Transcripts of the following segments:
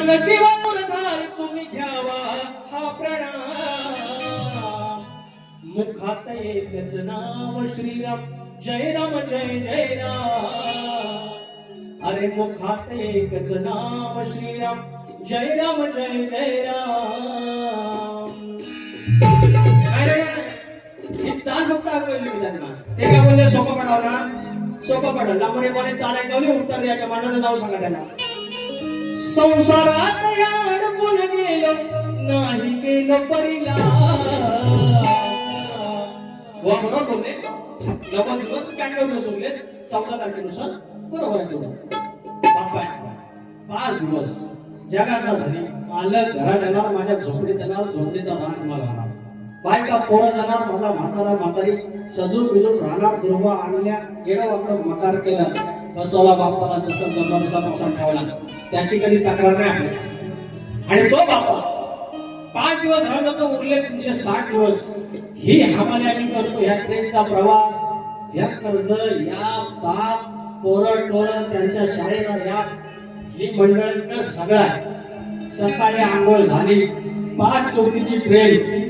जीवनधार तुम्ही घ्यावा हा प्रणाम मुखात एकच नाव श्रीराम जय राम जय जय राम अरे मुखात एकच नाव श्रीराम जय राम जय जय राम हे चाल फक्त बोलली मी त्यांना ते काय बोलले सोपं पडावं ना सोपं पडलं लांबरे कोणी चाल ऐकवली उत्तर द्यायच्या मानानं जाऊ सांगा त्यांना संसारात अडकून गेलो नाही गेलो परिला वा म्हणून बोलले 9 दिवस पॅन्डल सोडले 14 तारखेनुसार बरोबर आहे तेवढं 5 दिवस जगाचा धनी मालक घरात येणार माझ्या झोपडीत येणार झोपडीचा रान मला राहणार बायका पोरं जाणार माझा म्हातारा म्हातारी सजून बिजून राहणार दुर्वा आणल्या येडं वाकडं मकार केलं बसवला बापाला जसं जमला पक्षात ठेवला त्याची कधी तक्रार नाही आपली आणि तो बापा 5 दिवस राहिला तर उरले 360 दिवस ही हमाल्या आम्ही करतो ह्या ट्रेनचा प्रवास ह्या कर्ज या ताप पोरं टोरं त्यांच्या शाळेला या ही मंडळींना सगळा सकाळी आंघोळ झाली 5 चौकीची ट्रेन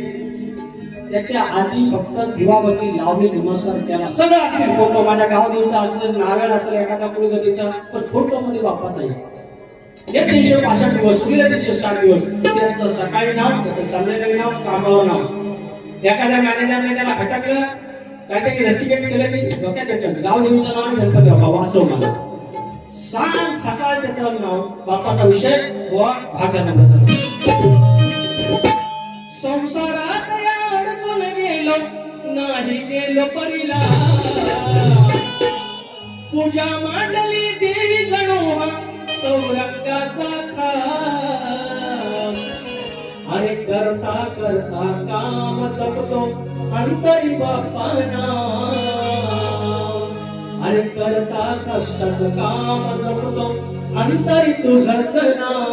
त्याच्या आधी फक्त दिवाबत्ती लावली नमस्कार केला सगळं असेल फोटो माझ्या गावदेवीचा असेल नारळ असेल एखाद्या कुळगतीचा पण फोटो मध्ये बाप्पाचा हे 365 दिवस उरले 360 दिवस त्यांचं सकाळी नाव संध्याकाळी नाव कामावर नाव एखाद्या मॅनेजरने त्याला खटकलं काहीतरी रेस्टिकेट केलं की डोक्यात येतं गावदेवीचं नाव गणपती बाप्पा वाचव मला सांग सकाळ त्याचं नाव बाप्पाचा विषय व भागवत संसारात अडकून गेलो नाही गेलो परिला पूजा मांडली देवी जणू सौरंगाचा खाम अरे करता करता काम जपतो अंतरी बापाना अरे करता कष्टात काम जपतो अंतरी तुझंच नाम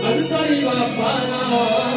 अंतरी बापाना